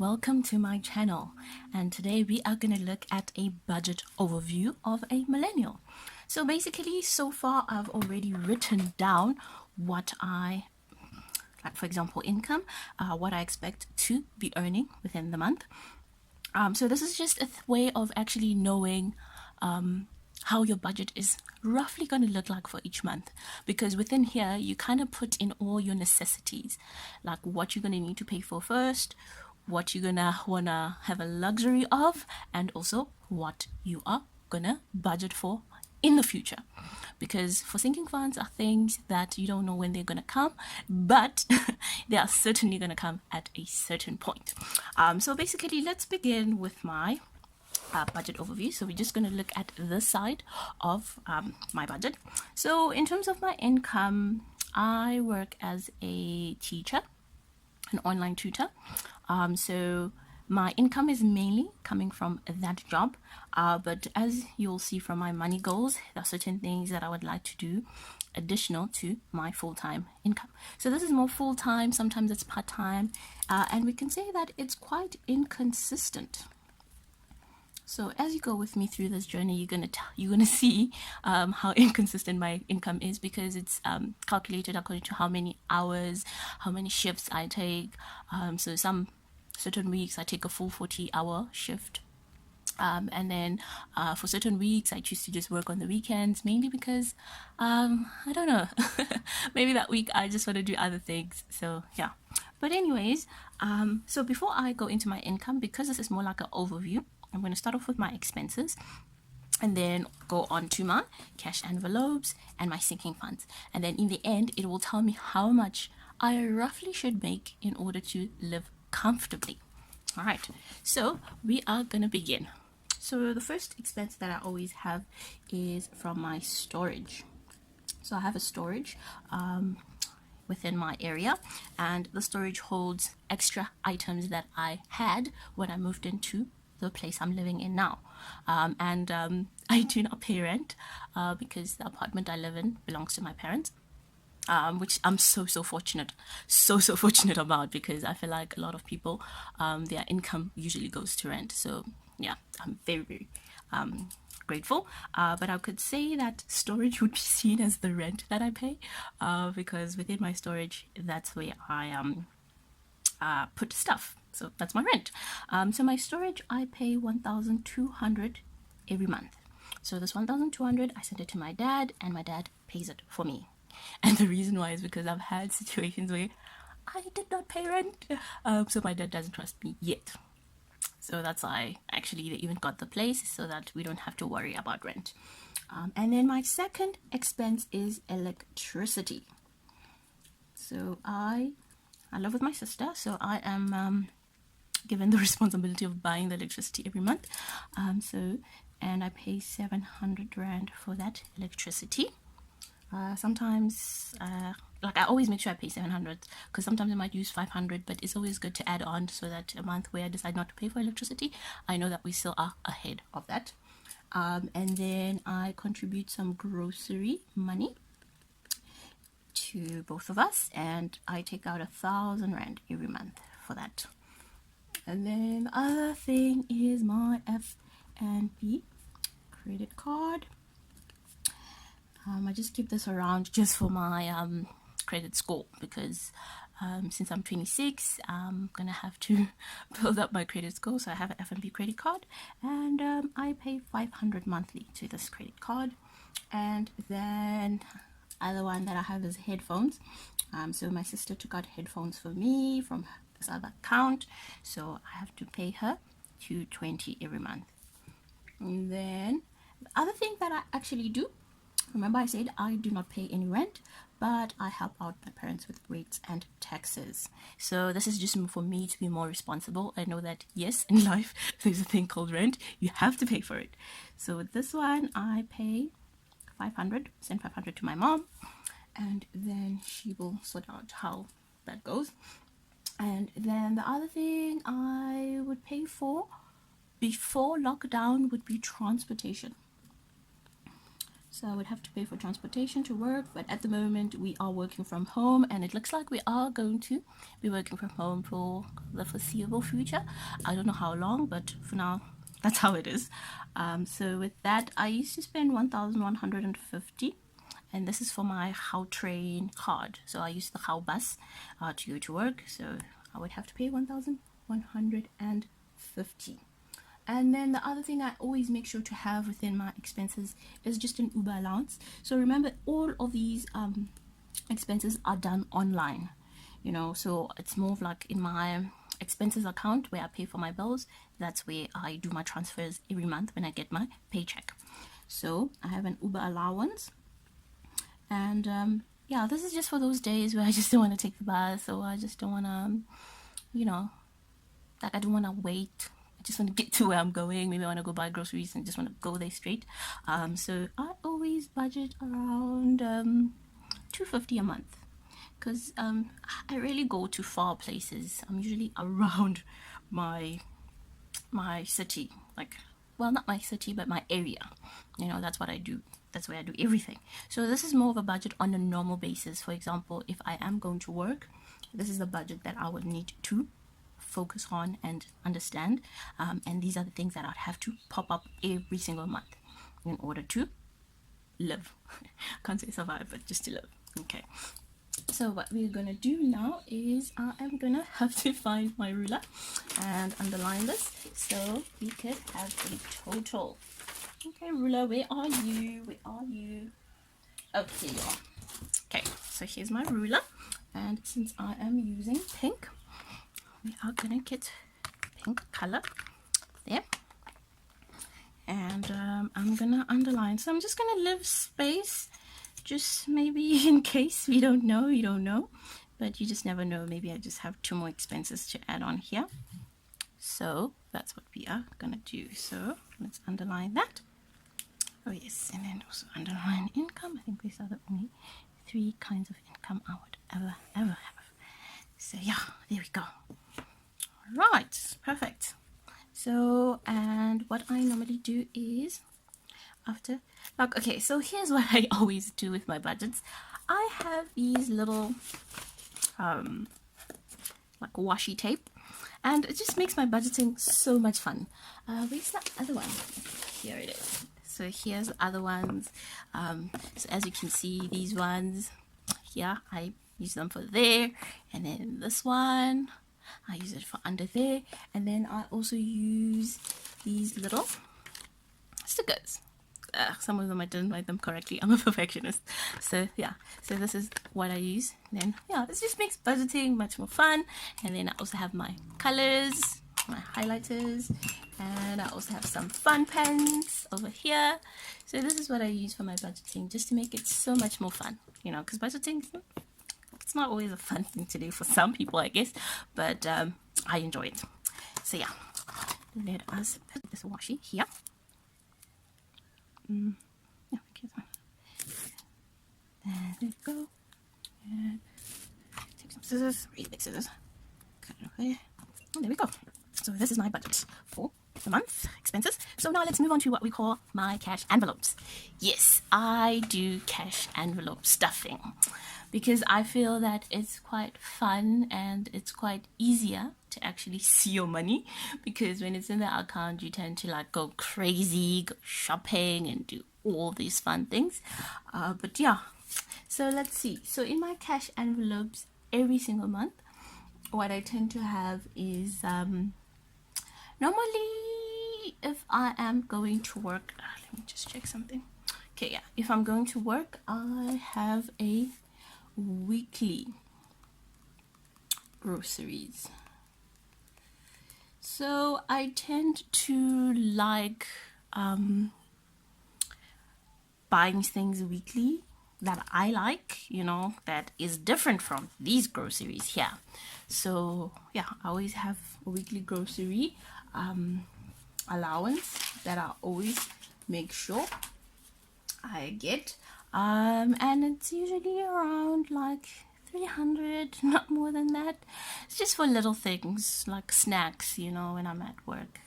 welcome to my channel, and today we are going to look at a budget overview of a millennial. So basically, so far I've already written down what like for example income, what I expect to be earning within the month. So this is just a way of actually knowing how your budget is roughly going to look like for each month, because within here you kind of put in all your necessities, like what you're going to need to pay for first, what you're gonna wanna have a luxury of, and also what you are gonna budget for in the future, because for sinking funds are things that you don't know when they're gonna come, but they are certainly gonna come at a certain point. So basically, let's begin with my budget overview. So we're just going to look at this side of my budget. So in terms of my income, I work as a teacher, an online tutor. So my income is mainly coming from that job, but as you'll see from my money goals, there are certain things that I would like to do additional to my full-time income. So this is more full-time, sometimes it's part-time, and we can say that it's quite inconsistent. So as you go with me through this journey, you're gonna see how inconsistent my income is, because it's calculated according to how many hours, how many shifts I take. So some certain weeks I take a full 40-hour shift, and then for certain weeks I choose to just work on the weekends, mainly because I don't know, maybe that week I just want to do other things. So yeah, but anyways, so before I go into my income, because this is more like an overview, I'm going to start off with my expenses and then go on to my cash envelopes and my sinking funds. And then in the end, it will tell me how much I roughly should make in order to live comfortably. All right, so we are going to begin. So the first expense that I always have is from my storage. So I have a storage within my area, and the storage holds extra items that I had when I moved into the place I'm living in now. I do not pay rent because the apartment I live in belongs to my parents, which I'm so fortunate, so fortunate about, because I feel like a lot of people, their income usually goes to rent. So yeah, I'm very grateful, but I could say that storage would be seen as the rent that I pay, because within my storage, that's where I put stuff. So that's my rent. So my storage, I pay 1,200 every month. So this 1,200, I send it to my dad, and my dad pays it for me. And the reason why is because I've had situations where I did not pay rent, so my dad doesn't trust me yet. So that's why actually they even got the place, so that we don't have to worry about rent. And then my second expense is electricity. So I live with my sister, so I am given the responsibility of buying the electricity every month. And I pay 700 rand for that electricity. Sometimes, like I always make sure I pay 700, because sometimes I might use 500, but it's always good to add on, so that a month where I decide not to pay for electricity, I know that we still are ahead of that. And then I contribute some grocery money to both of us, and I take out 1,000 rand every month for that. And then the other thing is my F&B credit card. I just keep this around just for my credit score, because since I'm 26, I'm gonna have to build up my credit score. So I have an F&B credit card, and I pay 500 monthly to this credit card. And then other one that I have is headphones. So my sister took out headphones for me from this other account, so I have to pay her 220 every month. And then the other thing that I actually do, remember I said I do not pay any rent, but I help out my parents with rates and taxes. So this is just for me to be more responsible. I know that yes, in life there's a thing called rent, you have to pay for it. So with this one, I pay 500, send 500 to my mom, and then she will sort out how that goes. And then the other thing I would pay for before lockdown would be transportation. So I would have to pay for transportation to work, but at the moment we are working from home, and it looks like we are going to be working from home for the foreseeable future. I don't know how long, but for now, that's how it is. So with that, I used to spend 1,150, and this is for my How Train card. So I use the How bus to go to work, so I would have to pay 1,150. And then the other thing I always make sure to have within my expenses is just an Uber allowance. So remember, all of these expenses are done online, so it's more of like in my expenses account where I pay for my bills. That's where I do my transfers every month when I get my paycheck. So I have an Uber allowance, and yeah, this is just for those days where I just don't want to take the bus, or I just don't want to, like I don't want to wait. I just want to get to where I'm going. Maybe I want to go buy groceries and just want to go there straight. So I always budget around $250 a month, because I really go to far places. I'm usually around my city, like, well, not my city, but my area. That's what I do. That's where I do everything. So this is more of a budget on a normal basis. For example, if I am going to work, this is the budget that I would need to focus on and understand, and these are the things that I'd have to pop up every single month in order to live. Can't say survive, but just to live. Okay, so what we're gonna do now is I am gonna have to find my ruler and underline this so we could have a total. Okay, ruler, where are you? Oh, here you are. Okay, so here's my ruler, and since I am using pink, we are gonna get pink color there, and I'm gonna underline. So I'm just gonna leave space, just maybe in case we don't know, you don't know, but you just never know. Maybe I just have 2 more expenses to add on here. So that's what we are gonna do. So let's underline that. Oh yes, and then also underline income. I think these are the only 3 kinds of income I would ever have. So yeah, there we go. Right, perfect. So, and what I normally do is after, like, okay, so here's what I always do with my budgets. I have these little like washi tape, and it just makes my budgeting so much fun. Where's the other one? Here it is. So here's the other ones. So as you can see, these ones here, I use them for there, and then this one I use it for under there, and then I also use these little stickers. Some of them I didn't write them correctly. I'm a perfectionist. So yeah, so this is what I use. And then yeah, this just makes budgeting much more fun. And then I also have my colors, my highlighters, and I also have some fun pens over here. So this is what I use for my budgeting, just to make it so much more fun, because budgeting, it's not always a fun thing to do for some people, I guess, but I enjoy it. So yeah, let us put this washi here. Yeah, there we go. And take some scissors, really big scissors. Cut it away. And there we go. So this is my budget for the month expenses. So now let's move on to what we call my cash envelopes. Yes, I do cash envelope stuffing, because I feel that it's quite fun and it's quite easier to actually see your money, because when it's in the account you tend to like go crazy, go shopping and do all these fun things, but yeah, so let's see. So in my cash envelopes every single month, what I tend to have is normally if I am going to work, let me just check something. Okay, yeah, if I'm going to work, I have a weekly groceries. So I tend to like buying things weekly that I like, that is different from these groceries here. So yeah, I always have a weekly grocery allowance that I always make sure I get, and it's usually around like 300, not more than that. It's just for little things like snacks, when I'm at work.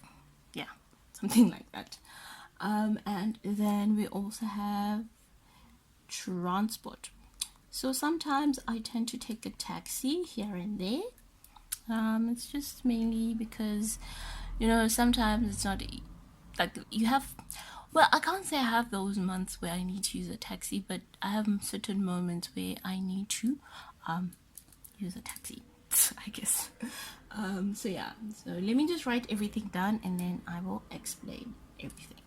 Yeah, something like that. And then we also have transport. So sometimes I tend to take a taxi here and there. It's just mainly because, sometimes it's not like you have. Well, I can't say I have those months where I need to use a taxi, but I have certain moments where I need to use a taxi, I guess. So yeah, so let me just write everything down and then I will explain everything.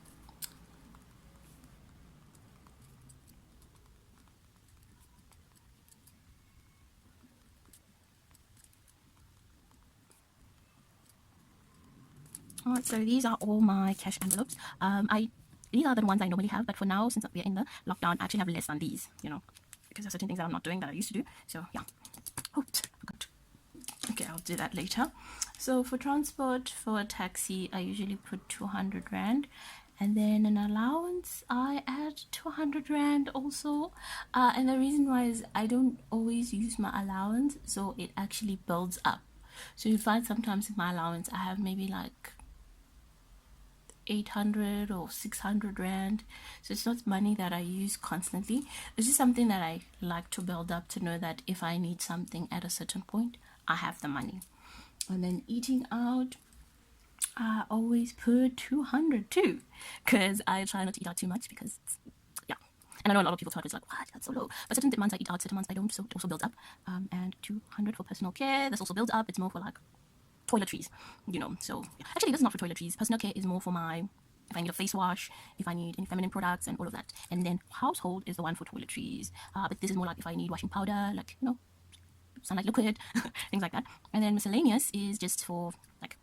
Alright, so these are all my cash envelopes. These are the ones I normally have, but for now, since we're in the lockdown, I actually have less than these, because there are certain things that I'm not doing that I used to do. So yeah. Oops, forgot. Okay, I'll do that later. So for transport, for a taxi, I usually put 200 rand. And then an allowance, I add 200 rand also. And the reason why is I don't always use my allowance, so it actually builds up. So you find sometimes in my allowance, I have maybe like 800 or 600 rand. So it's not money that I use constantly. It's just something that I like to build up to know that if I need something at a certain point, I have the money. And then eating out, I always put 200 too, because I try not to eat out too much because yeah. And I know a lot of people thought it's like, what, that's so low. But certain months I eat out, certain months I don't, so it also builds up. And 200 for personal care, this also builds up. It's more for like toiletries, so actually this is not for toiletries. Personal care is more for if I need a face wash, if I need any feminine products and all of that. And then household is the one for toiletries, but this is more like if I need washing powder, like sunlight liquid, things like that. And then miscellaneous is just for like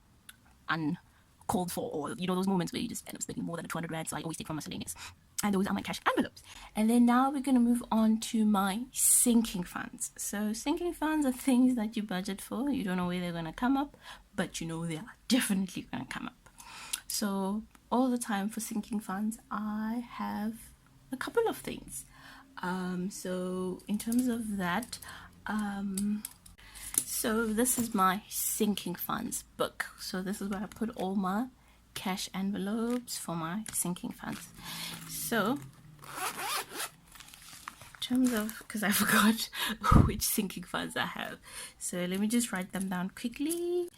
uncalled for, or those moments where you just end up spending more than 200 rand. So I always take from miscellaneous, and those are my cash envelopes. And then now we're going to move on to my sinking funds. So sinking funds are things that you budget for. You don't know where they're going to come up, but they are definitely going to come up. So all the time for sinking funds, I have a couple of things. So in terms of that, so this is my sinking funds book. So this is where I put all my cash envelopes for my sinking funds. So in terms of, because I forgot which sinking funds I have, so let me just write them down quickly.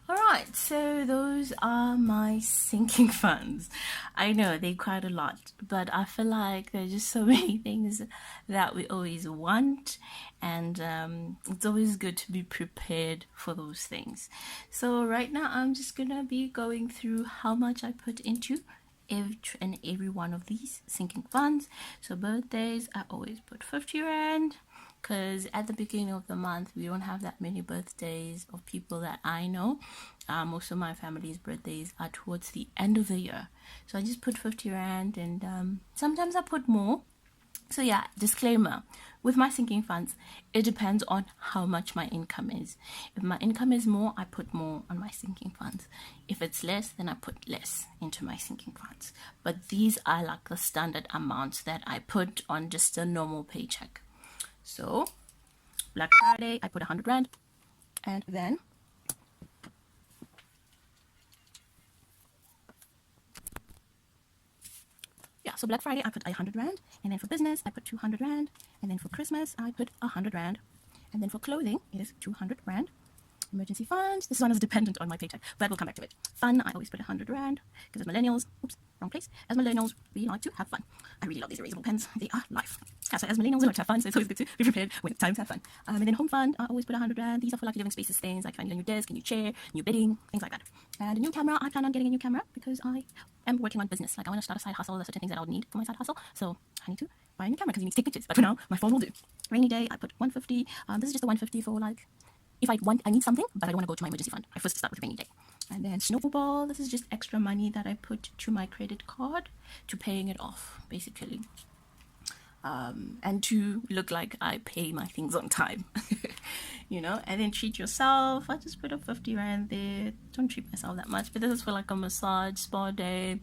Alright, so those are my sinking funds. I know they're quite a lot, but I feel like there's just so many things that we always want, and it's always good to be prepared for those things. So right now I'm just gonna be going through how much I put into every one of these sinking funds. So birthdays, I always put 50 rand, because at the beginning of the month we don't have that many birthdays of people that I know. Most of my family's birthdays are towards the end of the year, so I just put 50 rand, and sometimes I put more. So yeah, disclaimer, with my sinking funds, it depends on how much my income is. If my income is more, I put more on my sinking funds. If it's less, then I put less into my sinking funds. But these are like the standard amounts that I put on just a normal paycheck. So Black Friday, I put 100 rand, and then so Black Friday I put 100 rand, and then for business I put 200 rand, and then for Christmas I put 100 rand, and then for clothing it is 200 rand. Emergency funds, this one is dependent on my paycheck, but we'll come back to it. Fun, I always put 100 rand, because as millennials, wrong place. As millennials, we like to have fun. I really love these erasable pens, they are life. Yeah, so as millennials, we like to have fun, so it's always good to be prepared when it's time to have fun. And then home fund, I always put 100 rand. These are for like living spaces things, like if I need a new desk, a new chair, new bedding, things like that. And a new camera, I plan on getting a new camera because I am working on business. Like I want to start a side hustle. There's certain things that I would need for my side hustle. So I need to buy a new camera because you need to take pictures. But for now, my phone will do. Rainy day, I put 150. This is just the 150 for like, if I need something, but I don't want to go to my emergency fund. I first start with rainy day. And then snowball, this is just extra money that I put to my credit card to paying it off, basically. And to look like I pay my things on time. You know, and then treat yourself. I just put a 50 rand there. Don't treat myself that much, but this is for like a massage, spa day.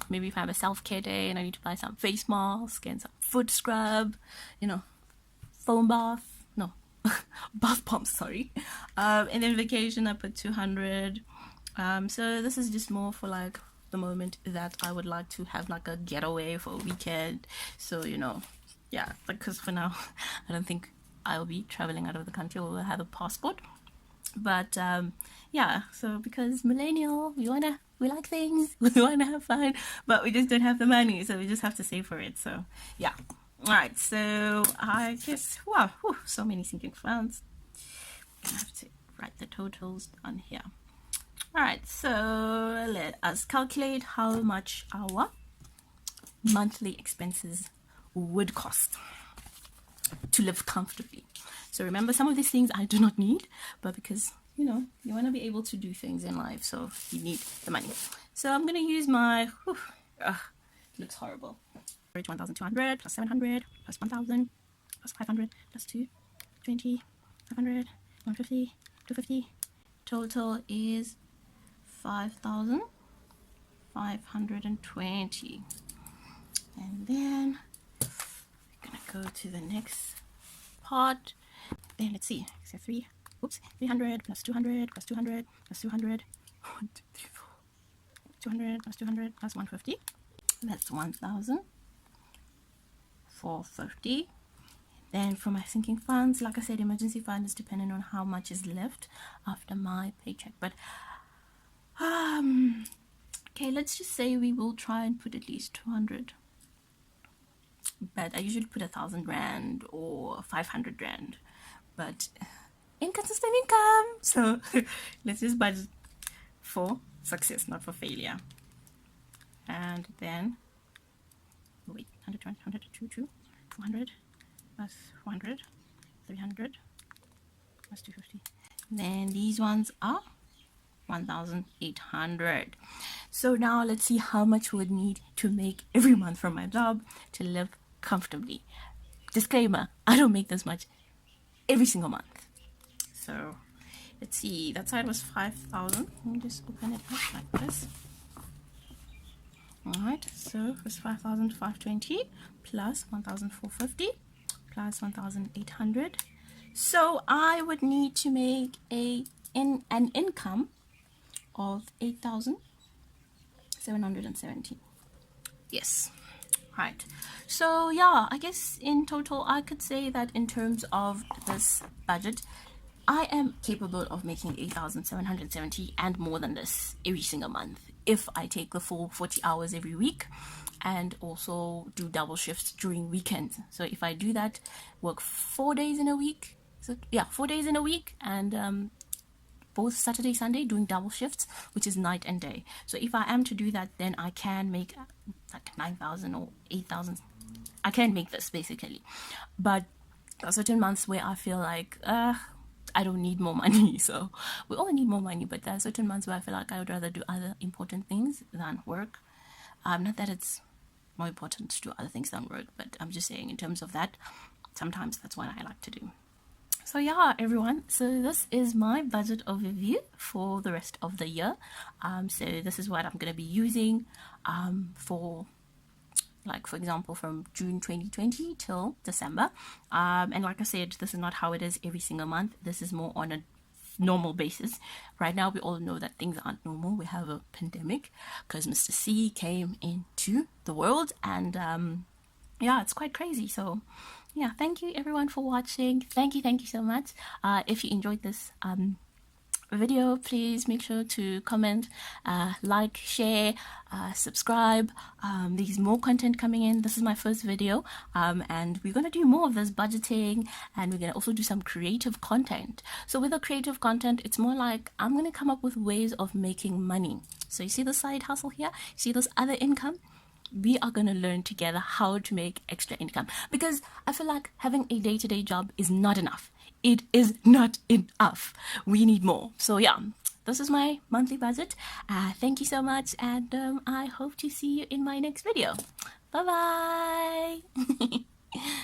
Maybe if I have a self-care day and I need to buy some face mask and some foot scrub, you know, foam bath, no, bath bombs, sorry. And then vacation, I put 200. So this is just more for like the moment that I would like to have like a getaway for a weekend. So, you know, yeah, because for now, I don't think I'll be traveling out of the country or will have a passport. But yeah, so because millennial, we like things, we wanna have fun, but we just don't have the money, so we just have to save for it. So yeah. All right, so I guess, wow, so many sinking funds. I have to write the totals on here. All right, so let us calculate how much our monthly expenses would cost to live comfortably. So remember, some of these things I do not need, but because, you know, you want to be able to do things in life, so you need the money. So I'm going to use my, looks horrible. 1,200 plus 700 plus 1,000 plus 500 plus 220, 500, 150, 250. Total is 5,520. And then we're going to go to the next part. Then let's see. So 300 plus 200 plus 200 plus 200. 1, 2, 3, 4. 200 plus 200 plus 150. That's 1,450. Then for my sinking funds, like I said, emergency fund is dependent on how much is left after my paycheck. But okay, let's just say we will try and put at least 200. But I usually put 1,000 rand or 500 rand. But inconsistent income, so let's just budget for success, not for failure. And then wait, 100, 100, 200 plus 100, 300 plus 250. Then these ones are 1,800. So now let's see how much we would need to make every month from my job to live comfortably. Disclaimer, I don't make this much every single month. So let's see, that side was 5,000. Let me just open it up like this. Alright, so it was 5,520 plus 1,450 plus 1,800. So I would need to make an income of 8,717. Yes. Right. So yeah, I guess in total I could say that in terms of this budget, I am capable of making 8,770 and more than this every single month if I take the full 40 hours every week and also do double shifts during weekends. So if I do that, work 4 days in a week, so yeah, 4 days in a week, and both Saturday, Sunday doing double shifts, which is night and day. So if I am to do that, then I can make like 9,000 or 8,000. I can make this basically. But there are certain months where I feel like I don't need more money. So we all need more money, but there are certain months where I feel like I would rather do other important things than work. Not that it's more important to do other things than work, but I'm just saying in terms of that, sometimes that's what I like to do. So yeah, everyone, so this is my budget overview for the rest of the year. So this is what I'm going to be using for, like, for example, from June 2020 till December. And like I said, this is not how it is every single month. This is more on a normal basis. Right now, we all know that things aren't normal. We have a pandemic because Mr. C came into the world, and yeah, it's quite crazy. So yeah, thank you everyone for watching. Thank you so much. If you enjoyed this video, please make sure to comment, like, share, subscribe. There's more content coming in. This is my first video, and we're going to do more of this budgeting, and we're going to also do some creative content. So with the creative content, it's more like I'm going to come up with ways of making money So you see the side hustle here? See this other income? We are going to learn together how to make extra income, because I feel like having a day-to-day job is not enough. It is not enough. We need more. So yeah, this is my monthly budget. Thank you so much, and I hope to see you in my next video. Bye bye.